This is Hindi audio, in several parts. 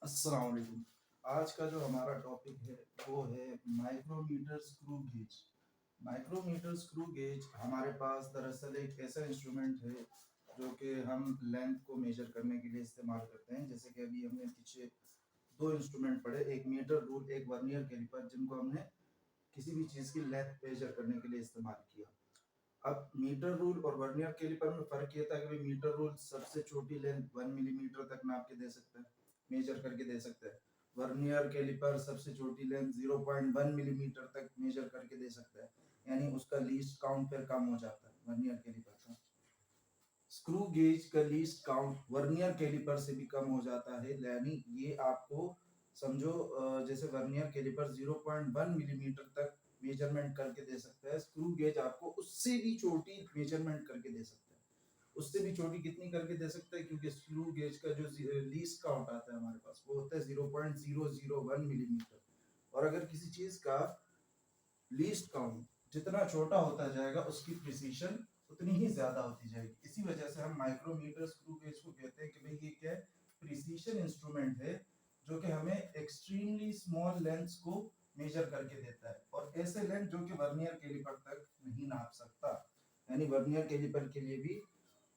अस्सलाम वालेकुम। आज का जो हमारा टॉपिक है वो है micrometer screw gauge. Micrometer screw gauge हमारे पास दरअसल एक ऐसा इंस्ट्रूमेंट है जो कि हम लेंथ को मेजर करने के लिए इस्तेमाल करते हैं। जैसे कि अभी हमने पीछे दो इंस्ट्रूमेंट पढ़े, एक मीटर रूल, एक वर्नियर कैलिपर, जिनको हमने किसी भी चीज़ की लेंथ मेजर करने के लिए इस्तेमाल किया। अब मीटर रूल और वर्नियर कैलिपर में फ़र्क ये था कि भाई मीटर रूल सबसे छोटी लेंथ 1 मिलीमीटर तक नाप के दे सकता है, मेजर करके दे सकता है। वर्नियर कैलिपर सबसे छोटी लेंथ 0.1 मिलीमीटर तक मेजर करके दे सकता है, यानी उसका लीस्ट काउंट फिर कम हो जाता है वर्नियर कैलिपर का। स्क्रू गेज का लीस्ट काउंट वर्नियर कैलिपर से भी कम हो जाता है, यानी ये आपको समझो जैसे वर्नियर कैलिपर 0.1 मिलीमीटर तक मेजरमेंट करके दे सकता है, स्क्रू गेज आपको उससे भी छोटी मेजरमेंट करके दे सकता है। उससे भी छोटी कितनी करके दे सकता है, क्योंकि स्क्रू गेज का जो लीस्ट काउंट आता है हमारे पास वो होता है 0.001 मिलीमीटर। और अगर किसी चीज का लीस्ट काउंट जितना छोटा होता जाएगा उसकी प्रिसीशन उतनी ही ज्यादा होती जाएगी। इसी वजह से हम माइक्रोमीटर स्क्रू गेज को कहते हैं कि भाई ये क्या है, प्रिसीशन इंस्ट्रूमेंट है जो कि हमें एक्सट्रीमली स्मॉल लेंथ्स को मेजर करके देता है, और ऐसे लेंथ जो कि वर्नियर कैलिपर तक नहीं नाप सकता, यानी वर्नियर कैलिपर के लिए भी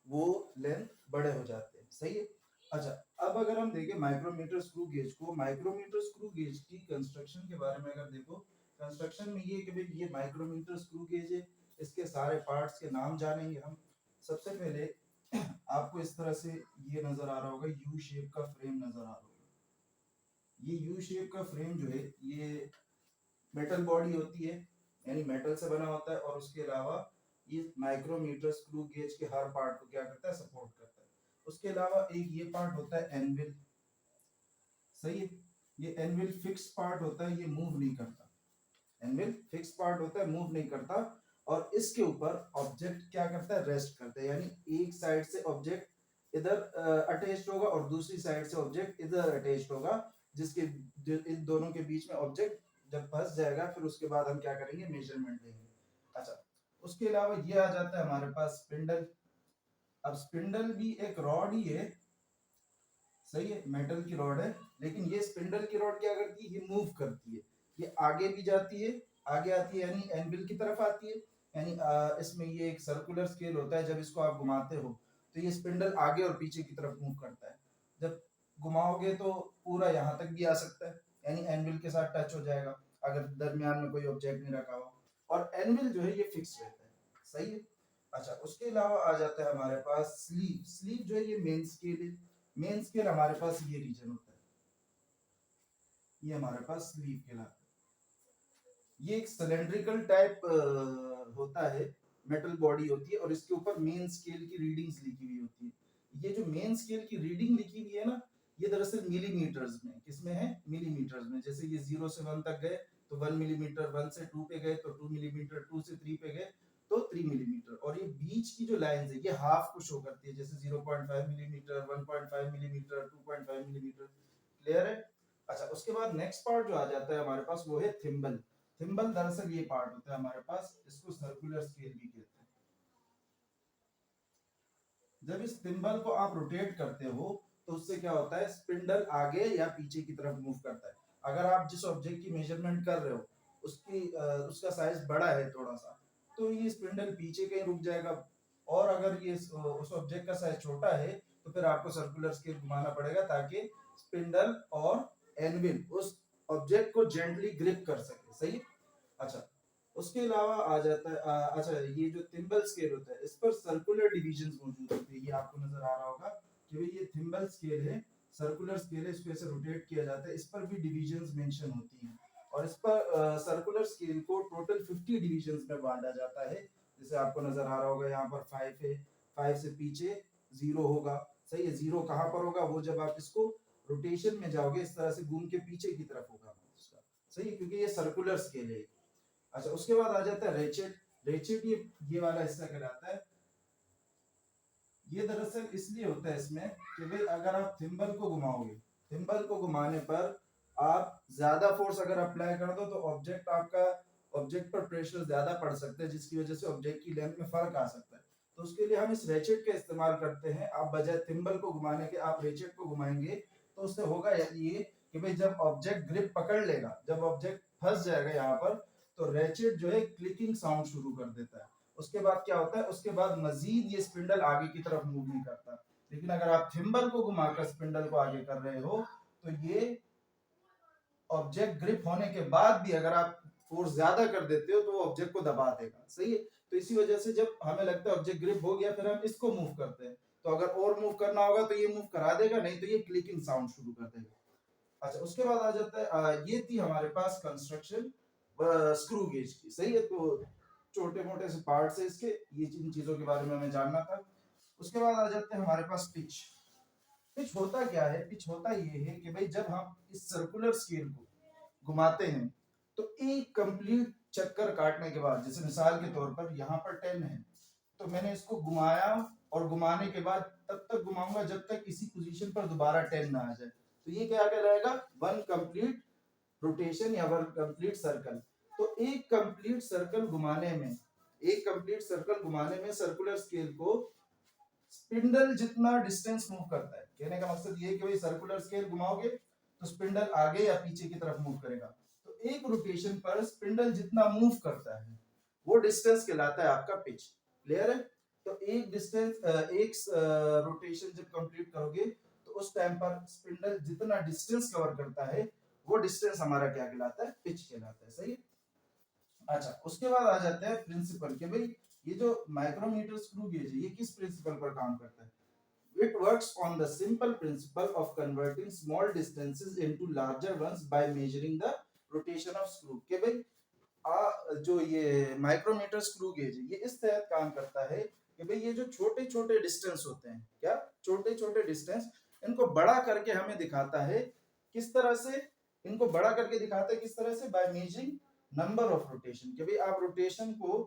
वो लेंथ बड़े हो जाते हैं। सही है। अच्छा, अब अगर हम देखें माइक्रोमीटर स्क्रू गेज को, माइक्रोमीटर स्क्रू गेज की कंस्ट्रक्शन के बारे में अगर देखो, कंस्ट्रक्शन में ये कि भाई ये माइक्रोमीटर स्क्रू गेज है, इसके सारे पार्ट्स के नाम जानेंगे हम। सबसे पहले आपको इस तरह से ये नजर आ रहा होगा, यू शेप का फ्रेम नजर आ रहा होगा। ये यू शेप का फ्रेम जो है ये मेटल बॉडी होती है, यानी मेटल से बना होता है, और उसके अलावा ये माइक्रोमीटर स्क्रू गेज के हर पार्ट को क्या करता है, सपोर्ट करता है। उसके अलावा एक ये पार्ट होता है एनविल। सही है। ये एनविल फिक्स पार्ट होता है, ये मूव नहीं करता। एनविल फिक्स पार्ट होता है, मूव नहीं करता। और इसके ऊपर ऑब्जेक्ट क्या करता है, रेस्ट करता है, यानी एक साइड से ऑब्जेक्ट इधर अटैच्ड होगा और दूसरी साइड से ऑब्जेक्ट इधर अटैच्ड होगा, जिसके इन दोनों के बीच में ऑब्जेक्ट जब फंस जाएगा फिर उसके बाद हम क्या करेंगे, मेजरमेंट लेंगे। अच्छा, उसके अलावा ये आ जाता है हमारे पास स्पिंडल। अब स्पिंडल भी एक रॉड ही है, सही है, मेटल की रॉड है, लेकिन ये स्पिंडल की रॉड क्या करती है, ये मूव करती है। ये आगे भी जाती है, आगे आती है, यानी एनविल की तरफ आती है, यानी इसमें ये एक सर्कुलर स्केल होता है, जब इसको आप घुमाते हो तो ये स्पिंडल आगे और पीछे की तरफ मूव करता है। जब घुमाओगे तो पूरा यहाँ तक भी आ सकता है, यानी एनविल के साथ टच हो जाएगा अगर दरमियान में कोई ऑब्जेक्ट नहीं रखा हो। और एनविल जो है ये फिक्स रहता है। सही है। अच्छा, उसके अलावा आ जाता है हमारे पास स्लीव। स्लीव जो है ये मेन स्केल है। मेन स्केल हमारे पास ये रीजन होता है, ये हमारे पास स्लीव कहलाता है। ये एक सिलेंड्रिकल टाइप होता है, मेटल बॉडी होती है, और इसके ऊपर मेन स्केल की रीडिंग्स लिखी हुई होती है। ये जो मेन स्केल की रीडिंग लिखी हुई है ना, ये दरअसल मिलीमीटर्स में, किसमें है, मिलीमीटर्स में। जैसे ये 0 से 1 तक गए तो 1 मिलीमीटर, 1 से 2 पे गए तो 2 मिलीमीटर, 2 से 3 पे गए तो 3 मिलीमीटर। और ये बीच की जो लाइंस है ये हाफ को शो करती है, जैसे 0.5 मिलीमीटर, 1.5 मिलीमीटर, 2.5 मिलीमीटर। क्लियर है। अच्छा, उसके बाद नेक्स्ट पार्ट जो आ जाता है हमारे पास वो है थिम्बल। थिम्बल दरअसल ये पार्ट होता है हमारे पास, इसको सर्कुलर स्केल भी कहते हैं। जब इस थिम्बल को आप रोटेट करते हो तो उससे क्या होता है, स्पिंडल आगे या पीछे की तरफ मूव करता है। अगर आप जिस ऑब्जेक्ट की मेजरमेंट कर रहे हो उसका साइज बड़ा है थोड़ा सा, तो ये स्पिंडल पीछे कहीं रुक जाएगा। और अगर ये उस ऑब्जेक्ट का साइज छोटा है तो फिर आपको सर्कुलर स्केल घुमाना पड़ेगा ताकि स्पिंडल और एनविल उस ऑब्जेक्ट को जेंटली ग्रिप कर सके। सही। अच्छा, उसके अलावा आ जाता है अच्छा, ये जो थिम्बल स्केल होता है इस पर सर्कुलर डिविजन्स मौजूद होते हैं। ये आपको नजर आ रहा होगा कि भाई ये थिम्बल स्केल है, सर्कुलर स्केल है, इसको ऐसे रोटेट किया जाता है, इस पर भी डिविजन्स मेंशन होती हैं। और इस पर सर्कुलर स्केल को टोटल 50 डिविजन्स में बांटा जाता है। जैसे आपको नजर आ रहा होगा यहाँ पर 5 है, 5 से पीछे 0 होगा। सही है। 0 कहाँ पर होगा, वो जब आप इसको रोटेशन में जाओगे इस तरह से घूम के पीछे की तरफ होगा उसका। सही है, क्योंकि ये सर्कुलर स्केल है। अच्छा, उसके बाद आ जाता है रेचेट। रेचेट ये वाला हिस्सा कहलाता है। ये दरअसल इसलिए होता है इसमें कि भाई अगर आप थिम्बल को घुमाओगे, थिम्बल को घुमाने पर आप ज्यादा फोर्स अगर अप्लाई कर दो तो ऑब्जेक्ट पर प्रेशर ज्यादा पड़ सकता है, जिसकी वजह से ऑब्जेक्ट की लेंथ में फर्क आ सकता है। तो उसके लिए हम इस रेचेट का इस्तेमाल करते हैं। आप बजाय थिम्बल को घुमाने के आप रेचेट को घुमाएंगे, तो उससे होगा ये कि भाई जब ऑब्जेक्ट ग्रिप पकड़ लेगा, जब ऑब्जेक्ट फंस जाएगा यहाँ पर, तो रेचेट जो है क्लिकिंग साउंड शुरू कर देता है। उसके बाद क्या होता है, उसके बाद मजीद ये स्पिंडल आगे की तरफ मूव नहीं करता। लेकिन अगर आप थिम्बल को घुमाकर स्पिंडल को आगे कर रहे हो तो ये ऑब्जेक्ट ग्रिप होने के बाद भी अगर आप फोर्स ज्यादा कर देते हो तो वो ऑब्जेक्ट को दबा देगा। सही है। तो इसी वजह से जब हमें लगता है ऑब्जेक्ट ग्रिप हो गया, फिर हम इसको मूव करते हैं। तो अगर और मूव करना होगा तो ये मूव करा देगा, नहीं तो ये क्लिकिंग साउंड शुरू कर देगा। अच्छा, उसके बाद आ जाता है ये थी हमारे पास कंस्ट्रक्शन स्क्रू गेज की। सही है। तो छोटे मोटे से पार्ट्स है इसके, ये इन चीजों के बारे में हमें जानना था। उसके बाद आ जाते हैं हमारे पास पिच। पिच होता क्या है? पिच होता ये है कि भाई जब हम इस सर्कुलर स्केल को घुमाते हैं तो एक कंप्लीट चक्कर काटने के बाद, जैसे मिसाल के तौर पर यहाँ पर 10 है, तो मैंने इसको घुमाया और घुमाने के बाद तब तक घुमाऊंगा जब तक इसी पोजीशन पर दोबारा 10 ना आ जाए। तो ये क्या कहलाएगा? वन कंप्लीट रोटेशन या वन कंप्लीट सर्कल। तो एक कंप्लीट सर्कल घुमाने में, एक कंप्लीट सर्कल घुमाने में सर्कुलर स्केल को स्पिंडल जितना डिस्टेंस मूव करता है। कहने का मकसद ये है कि भाई सर्कुलर स्केल घुमाओगे तो स्पिंडल आगे या पीछे की तरफ मूव करेगा। तो एक रोटेशन पर स्पिंडल जितना मूव करता है वो डिस्टेंस कहलाता है आपका पिच। क्लियर है? तो एक डिस्टेंस, एक रोटेशन जब कंप्लीट करोगे तो उस टाइम पर स्पिंडल जितना डिस्टेंस कवर करता है वो डिस्टेंस हमारा क्या कहलाता है? पिच कहलाता है। सही है। अच्छा, उसके बाद आ जाते हैं प्रिंसिपल के भाई ये जो माइक्रोमीटर स्क्रू गेज है ये किस प्रिंसिपल पर काम करता है? It works on the simple principle of converting small distances into larger ones by measuring the rotation of screw। के भाई जो ये माइक्रोमीटर स्क्रू गेज है ये इस तहत काम करता है कि भाई ये जो छोटे छोटे डिस्टेंस होते हैं, क्या छोटे छोटे डिस्टेंस, इनको बड़ा करके हमें दिखाता है। किस तरह से इनको बड़ा करके दिखाता है? किस तरह से? By measuring number of rotation. कि भाई आप रोटेशन को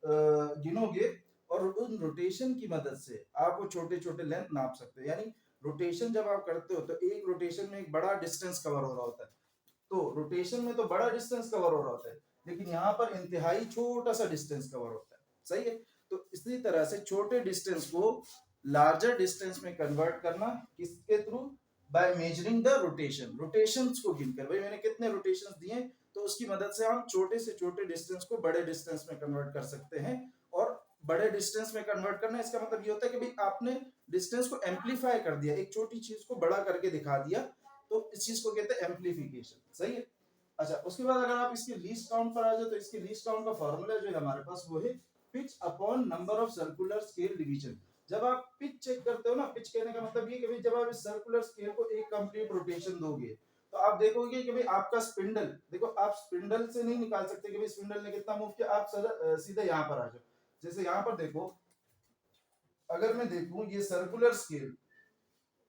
गिनोगे और उन रोटेशन की मदद से आप वो छोटे छोटे लेंथ नाप सकते हो। यानी रोटेशन जब आप करते हो तो एक रोटेशन में एक बड़ा डिस्टेंस कवर हो रहा होता है। तो रोटेशन में तो बड़ा डिस्टेंस कवर हो रहा होता है, लेकिन यहाँ पर इंतहाई छोटा सा डिस्टेंस कवर होता है। सही है। तो इसी तरह से छोटे डिस्टेंस को लार्जर डिस्टेंस में कन्वर्ट करना किसके through? By measuring the rotation. Rotations को गिनकर, भाई मैंने कितने रोटेशंस दिए, तो उसकी मदद से हम छोटे से छोटे डिस्टेंस को बड़े डिस्टेंस में कन्वर्ट कर सकते हैं। और बड़े डिस्टेंस में कन्वर्ट करना इसका मतलब ये होता है कि भाई आपने डिस्टेंस को एम्पलीफाई कर दिया, एक छोटी चीज को बड़ा करके दिखा दिया, तो इस चीज को कहते हैं एम्पलीफिकेशन। सही है। अच्छा, उसके बाद अगर आप इसके लीस्ट काउंट पर आ जाओ तो इसके लीस्ट काउंट का फॉर्मूला जो है हमारे पास वो है pitch upon number of circular scale division. जब आप पिच चेक करते हो ना, पिच कहने का मतलब ये कि भाई जब आप इस सर्कुलर स्केल को एक कंप्लीट रोटेशन दोगे तो आप देखोगे कि भाई आपका स्पिंडल, देखो आप स्पिंडल से नहीं निकाल सकते कि भाई स्पिंडल ने कितना मूव किया। आप सीधे यहाँ पर आ जाओ। जैसे यहाँ पर देखो, अगर मैं देखूं ये सर्कुलर स्केल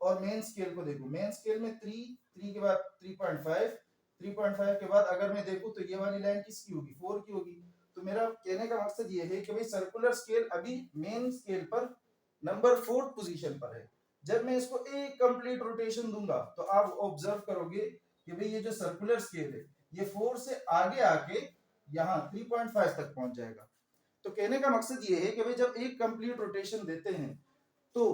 और मेन स्केल को देखूं, मेन स्केल में 3 के बाद 3.5, 3.5 के बाद अगर मैं देखूं तो ये वाली लाइन किसकी होगी? 4 की होगी। तो मेरा कहने का मकसद ये है कि भाई सर्कुलर स्केल अभी मेन स्केल पर नंबर 4th पोजीशन पर है। जब मैं इसको एक कंप्लीट रोटेशन दूंगा तो आप ऑब्जर्व करोगे कि भाई ये जो सर्कुलर स्केल है ये 4 से आगे आके यहाँ 3.5 तक पहुंच जाएगा। तो कहने का मकसद ये है कि भाई जब एक कंप्लीट रोटेशन देते हैं तो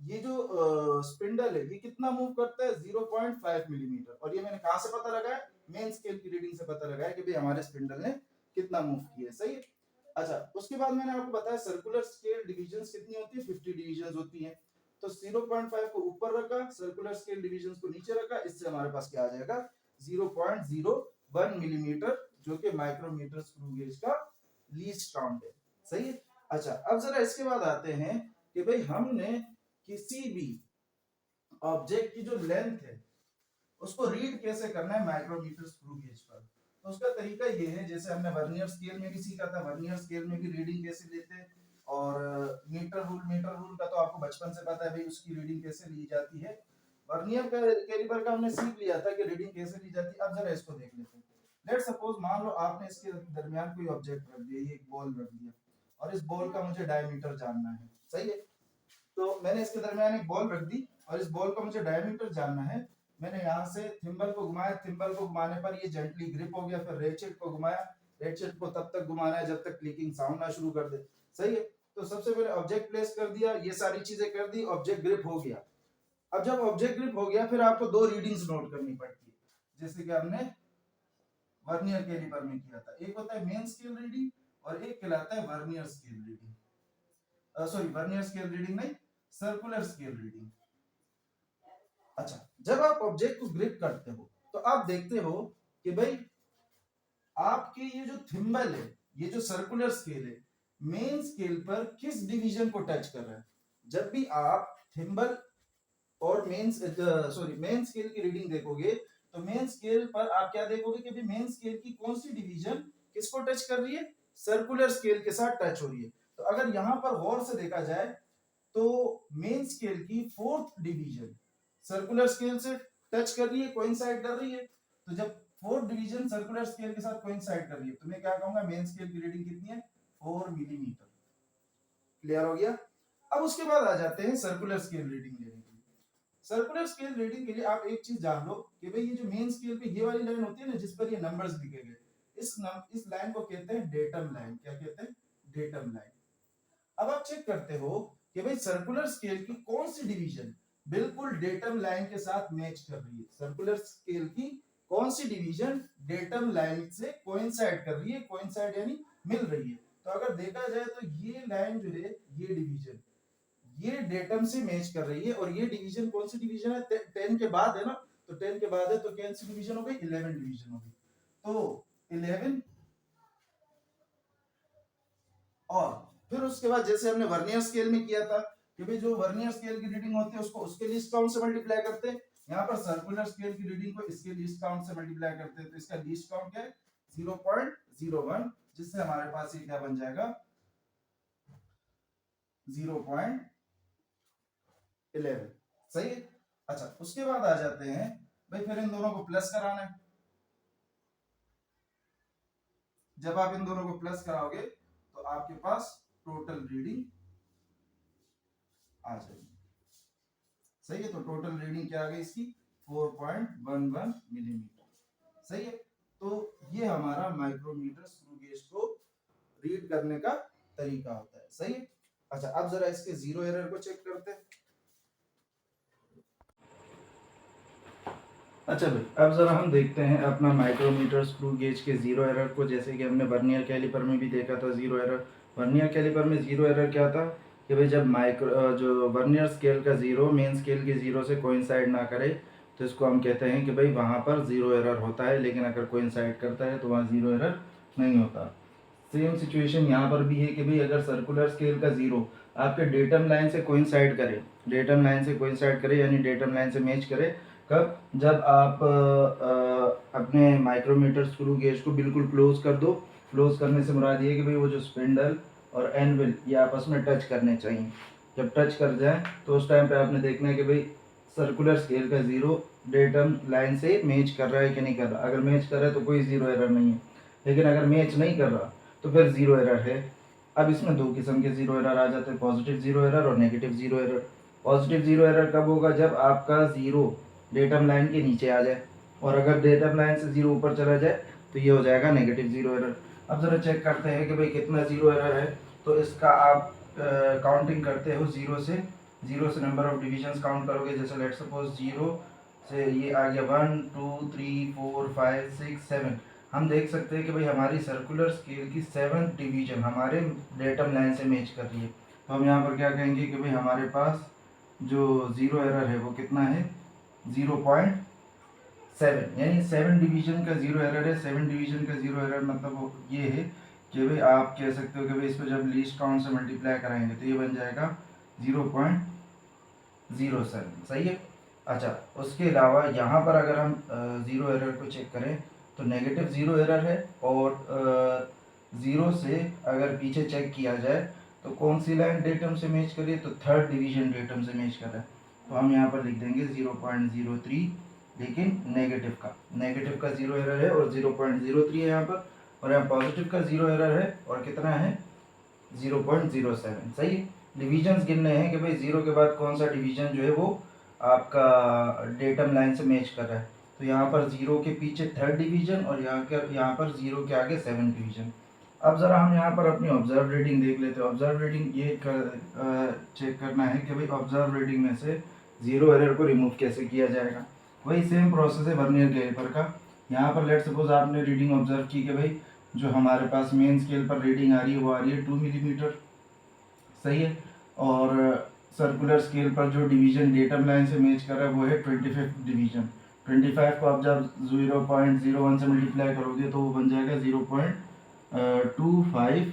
ये जो स्पिंडल है ये कितना मूव करता है? 0.5 मिलीमीटर। और ये मैंने कहां से पता लगाया? मेन स्केल की रीडिंग से पता लगाया कि भाई हमारे स्पिंडल ने कितना मूव किया। सही है। अच्छा, उसके बाद मैंने आपको बताया सर्कुलर स्केल डिविजन्स कितनी होती है? 50 डिविजन्स होती हैं। तो 0.5 को ऊपर रखा, सर्कुलर स्केल डिविजन्स को नीचे रखा, इससे हमारे पास क्या आ जाएगा? 0.01 मिलीमीटर, जो कि माइक्रोमीटर स्क्रू गेज का लीस्ट काउंट है। सही है। अच्छा, अब जरा इसके बाद आते हैं कि भाई हमने किसी भी ऑब्जेक्ट की जो लेंथ है उसको रीड कैसे करना है माइक्रोमीटर स्क्रू गेज पर। तो उसका तरीका ये है, जैसे हमने वर्नियर स्केल में भी सीखा था, वर्नियर स्केल में भी रीडिंग कैसे लेते हैं। और मीटर रूल का तो आपको बचपन से पता है भाई, उसकी रीडिंग कैसे ली जाती है। वर्नियर का कैलिपर का हमने सीख लिया था कि रीडिंग कैसे ली जाती है। अब जरा इसको देख लेते हैं। लेट्स सपोज मान लो आपने इसके दरमियान कोई ऑब्जेक्ट रख दिया, ये एक बॉल रख दिया, और इस बॉल का मुझे डायमीटर जानना है। सही है। तो मैंने इसके दरमियान एक बॉल रख दी और इस बॉल का मुझे डायमीटर जानना है। मैंने यहाँ से थिम्बल को घुमाया, थिम्बल को घुमाने पर ये जेंटली ग्रिप हो गया, फिर रेचेट को घुमाया, रेचेट को तब तक घुमाना है जब तक क्लिकिंग साउंड ना शुरू कर दे। सही है। तो सबसे पहले ऑब्जेक्ट प्लेस कर दिया, ये सारी चीजें कर दी, ऑब्जेक्ट ग्रिप हो गया। अब जब ऑब्जेक्ट ग्रिप हो गया, फिर आपको दो रीडिंग्स नोट करनी पड़ती है, जैसे कि हमने वर्नियर कैलिपर में किया था। एक होता है मेन स्केल रीडिंग और एक कहलाता है vernier scale reading, sorry vernier scale reading नहीं, सर्कुलर स्केल रीडिंग। अच्छा, जब आप ऑब्जेक्ट को ग्रिप करते हो तो आप देखते हो कि भाई आपके ये जो थिम्बल है, ये जो सर्कुलर स्केल है, मेन स्केल पर किस डिवीजन को टच कर रहा है। जब भी आप थिम्बल और मेन स्केल की रीडिंग देखोगे तो मेन स्केल पर आप क्या देखोगे कि मेन स्केल की कौन सी डिवीजन किसको टच कर रही है, सर्कुलर स्केल के साथ टच हो रही है। तो अगर यहां पर गौर से देखा जाए तो मेन स्केल की फोर्थ डिवीजन सर्कुलर स्केल से टच कर रही है, कोइंसाइड कर रही है। तो जब फोर्थ डिवीजन सर्कुलर स्केल के साथ कोइंसाइड कर रही है तो मैं क्या कहूंगा, मेन स्केल की रीडिंग कितनी है, 4 मिलीमीटर। क्लियर हो गया। अब उसके बाद आ जाते हैं सर्कुलर स्केल रीडिंग लेने के लिए। सर्कुलर स्केल रीडिंग के लिए आप एक चीज जान लो कि भाई ये जो मेन स्केल पे ये वाली लाइन होती है ना जिस पर ये नंबर्स लिखे गए, इस लाइन को कहते हैं डेटम लाइन। क्या कहते हैं, डेटम लाइन। अब आप चेक करते हो कि भाई सर्कुलर स्केल की कौन सी डिवीजन बिल्कुल डेटम लाइन के साथ मैच कर रही है, सर्कुलर स्केल की कौन सी डिवीजन डेटम लाइन से कोइंसाइड कर रही है, कोइंसाइड यानी मिल रही है। तो अगर देखा जाए तो ये लाइन जो है, ये डिवीजन ये डेटम से मैच कर रही है, और ये डिवीजन कौन सी डिवीजन है, 10 के बाद है ना, तो 10 के बाद है तो कौन सी डिवीजन हो गई, 11 डिवीजन हो गई। तो 11, और फिर उसके बाद जैसे हमने वर्नियर स्केल में किया था कि भाई जो वर्नियर स्केल की रीडिंग होती है उसको उसके लीस्ट काउंट से मल्टीप्लाई करते हैं, यहाँ पर सर्कुलर स्केल की रीडिंग को इसके लीस्ट काउंट से मल्टीप्लाई करते हैं। तो इसका लीस्ट काउंट क्या है, 0.01, जिससे हमारे पास ये क्या बन जाएगा, 0.11। सही है। अच्छा, उसके बाद आ जाते हैं भाई फिर इन दोनों को प्लस कराना है। जब आप इन दोनों को प्लस कराओगे तो आपके पास टोटल रीडिंग आ जाएगी। सही है। तो टोटल रीडिंग क्या आ गई इसकी, 4.11 मिलीमीटर। सही है। तो ये हमारा माइक्रोमीटर स्क्रू गेज को रीड करने का तरीका होता है। सही है। अच्छा, अब जरा इसके जीरो एरर को चेक करते हैं। अच्छा भाई, अब जरा हम देखते हैं अपना माइक्रोमीटर स्क्रू गेज के जीरो एरर को, जैसे कि हमने वर्नियर कैलिपर में भी देखा था जीरो एरर। वर्नियर कैलिपर में जीरो एरर क्या था कि भाई जब जो वर्नियर स्केल का जीरो मेन स्केल के जीरो से कोइंसाइड ना करे तो इसको हम कहते हैं कि भाई वहाँ पर जीरो एरर होता है, लेकिन अगर कोइंसाइड करता है तो वहाँ जीरो एरर नहीं होता। सेम सिचुएशन यहाँ पर भी है कि भाई अगर सर्कुलर स्केल का जीरो आपके डेटम लाइन से कोइंसाइड करे, डेटम लाइन से कोइंसाइड करे यानी डेटम लाइन से मैच करे, कब, जब आप अपने माइक्रोमीटर स्क्रू गेज को बिल्कुल क्लोज कर दो। क्लोज करने से मुराद ये है कि भाई वो जो स्पिंडल और एनविल ये आपस में टच करने चाहिए। जब टच कर जाए तो उस टाइम पे आपने देखना है कि भाई सर्कुलर स्केल का जीरो डेटम लाइन से मैच कर रहा है कि नहीं कर रहा। अगर मैच कर रहा है तो कोई जीरो एरर नहीं है, लेकिन अगर मैच नहीं कर रहा तो फिर जीरो एरर है। अब इसमें दो किस्म के जीरो एरर आ जाते हैं, पॉजिटिव जीरो एरर और negative zero error. Positive zero error कब होगा, जब आपका जीरो डेटम लाइन के नीचे आ जाए, और अगर डेटम लाइन से जीरो ऊपर चला जाए तो ये हो जाएगा नेगेटिव जीरो एरर। अब जरा चेक करते हैं कि भाई कितना जीरो एरर है। तो इसका आप काउंटिंग करते हो जीरो से नंबर ऑफ डिविजन्स काउंट करोगे। जैसे लेट सपोज जीरो से ये आ गया 1 2 3 4 5 6 7। हम देख सकते हैं कि भाई हमारी सर्कुलर स्केल की 7th डिवीजन हमारे डेटम लाइन से मैच कर रही है। तो हम यहाँ पर क्या कहेंगे कि भाई हमारे पास जो जीरो एरर है वो कितना है, 0.7, यानी 7 डिवीजन का जीरो एरर है। 7 डिवीजन का जीरो एरर मतलब ये है कि भाई आप कह सकते हो कि भाई इसको जब लीस्ट काउंट से मल्टीप्लाई कराएंगे तो ये बन जाएगा 0.07। सही है। अच्छा, उसके अलावा यहाँ पर अगर हम ज़ीरो एरर को चेक करें तो नेगेटिव ज़ीरो एरर है, और ज़ीरो से अगर पीछे चेक किया जाए तो कौन सी लाइन डेटम से मैच करिए, तो थर्ड डिवीजन डेटम से मैच कर रहा है। तो हम यहाँ पर लिख देंगे 0.03, लेकिन नेगेटिव का ज़ीरो एरर है और 0.03 है यहाँ पर, और यहाँ पॉजिटिव का ज़ीरो एरर है और कितना है 0.07। सही है। डिवीजन्स गिनने हैं कि भाई जीरो के बाद कौन सा डिवीजन जो है वो आपका डेटम लाइन से मैच कर रहा है। तो यहाँ पर जीरो के पीछे थर्ड डिवीजन और यहाँ पर जीरो के आगे 7th डिवीजन। अब ज़रा हम यहाँ पर अपनी ऑब्जर्व रीडिंग देख लेते हैं। ऑब्जर्व रीडिंग ये चेक करना है कि भाई ऑब्जर्व रीडिंग में से जीरो एरर को रिमूव कैसे किया जाएगा। वही सेम प्रोसेस है वर्नियर कैलिपर का। यहाँ पर लेट सपोज आपने रीडिंग ऑब्जर्व की कि भाई जो हमारे पास मेन स्केल पर रीडिंग आ रही है वो आ रही है 2 मिलीमीटर, सही है। और सर्कुलर स्केल पर जो डिवीजन डेटम लाइन से मैच कर रहा है वो है 25 डिवीजन। 25 को आप जब 0.01 से मल्टीप्लाई करोगे तो वो बन जाएगा 0.25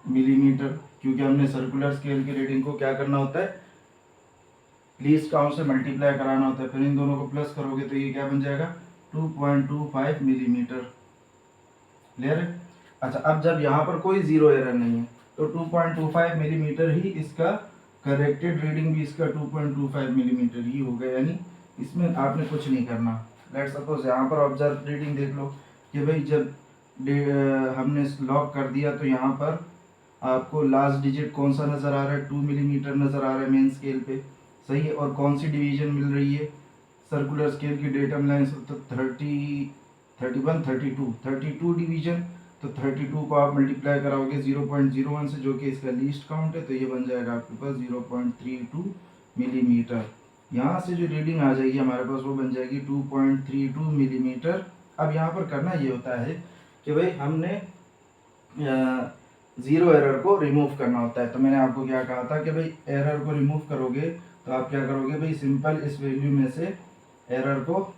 मिलीमीटर, क्योंकि हमने सर्कुलर स्केल की रीडिंग को क्या करना होता है, लीस्ट काउंट से मल्टीप्लाई कराना होता है। फिर इन दोनों को प्लस करोगे तो ये क्या बन जाएगा 2.25 मिलीमीटर। क्लियर है। अच्छा, अब जब यहाँ पर कोई जीरो एरर नहीं है तो 2.25 मिलीमीटर ही इसका करेक्टेड रीडिंग भी इसका 2.25 मिलीमीटर ही होगा, यानी इसमें आपने कुछ नहीं करना। लेट सपोज यहाँ पर ऑब्जर्व रीडिंग देख लो कि भाई जब हमने लॉक कर दिया तो यहाँ पर आपको लास्ट डिजिट कौन सा नज़र आ रहा है, 2 मिलीमीटर नज़र आ रहा है मेन स्केल पे, सही है। और कौन सी डिवीजन मिल रही है सर्कुलर स्केल की डेटम लाइन से, तो 32 डिवीजन। तो 32 को आप मल्टीप्लाई कराओगे 0.01 से, जो कि इसका लीस्ट काउंट है, तो ये बन जाएगा आपके पास 0.32 मिलीमीटर। यहाँ से जो रीडिंग आ जाएगी हमारे पास वो बन जाएगी 2.32 मिलीमीटर। अब यहाँ पर करना ये होता है कि भाई हमने ज़ीरो एरर को रिमूव करना होता है। तो मैंने आपको क्या कहा था कि भाई एरर को रिमूव करोगे तो आप क्या करोगे भाई, सिंपल इस वैल्यू में से एरर को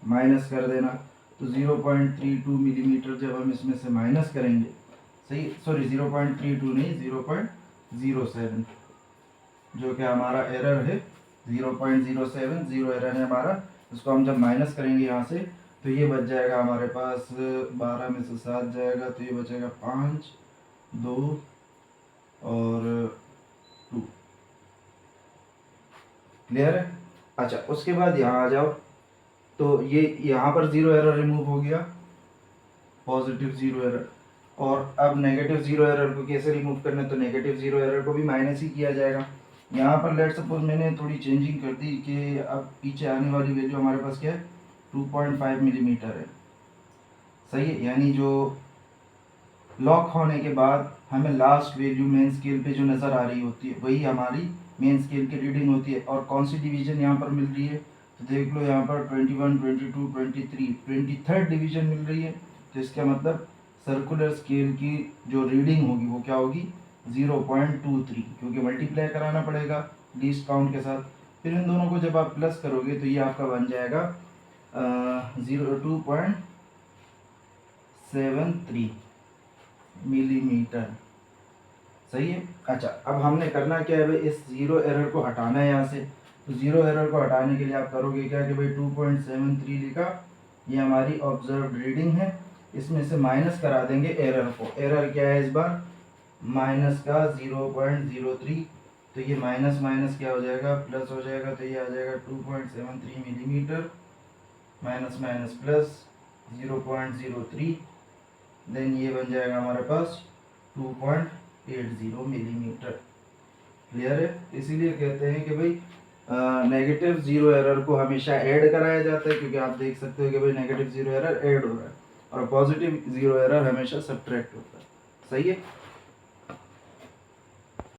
माइनस कर देना। तो 0.32 मिलीमीटर जब हम इसमें से माइनस करेंगे, सही, सॉरी 0.32 नहीं 0.07, जो कि हमारा एरर है 0.07, जीरो एरर है हमारा। उसको हम जब माइनस करेंगे यहाँ से तो ये बच जाएगा हमारे पास 12 में से 7 जाएगा तो ये बचेगा 5, 2 और 2। क्लियर है। अच्छा, उसके बाद यहाँ आ जाओ तो ये यहाँ पर जीरो एरर रिमूव हो गया, पॉजिटिव जीरो एरर। और अब नेगेटिव जीरो एरर को कैसे रिमूव करना है, तो नेगेटिव जीरो एरर को भी माइनस ही किया जाएगा। यहाँ पर लेट सपोज मैंने थोड़ी चेंजिंग कर दी कि अब पीछे आने वाली वैल्यू हमारे पास क्या है 2.5 मिलीमीटर है, सही है। यानी जो लॉक होने के बाद हमें लास्ट वैल्यू मेन स्केल पे जो नज़र आ रही होती है वही हमारी मेन स्केल की रीडिंग होती है। और कौन सी डिवीजन यहाँ पर मिल रही है, तो देख लो यहाँ पर 21, 22, 23, 23rd डिवीजन मिल रही है। तो इसका मतलब सर्कुलर स्केल की जो रीडिंग होगी वो क्या होगी 0.23, क्योंकि मल्टीप्लाई कराना पड़ेगा लीस्ट काउंट के साथ। फिर इन दोनों को जब आप प्लस करोगे तो ये आपका बन जाएगा 2.73 मिलीमीटर, सही है। अच्छा, अब हमने करना क्या है भाई, इस जीरो एरर को हटाना है यहाँ से। तो जीरो एरर को हटाने के लिए आप करोगे क्या कि भाई 2.73 लिखा, ये हमारी ऑब्जर्व रीडिंग है, इसमें से माइनस करा देंगे एरर को। एरर क्या है इस बार, माइनस का 0.03। तो ये माइनस माइनस क्या हो जाएगा, प्लस हो जाएगा। तो ये आ जाएगा 2.73 millimetre minus minus plus 0.03, then ये बन जाएगा हमारे पास 2.80 मिलीमीटर। क्लियर है। इसीलिए कहते हैं कि भाई नेगेटिव जीरो एरर को हमेशा ऐड कराया जाता है, क्योंकि आप देख सकते हो कि भाई नेगेटिव जीरो एरर ऐड हो रहा है और पॉजिटिव जीरो एरर हमेशा सब्ट्रैक्ट होता है, सही है।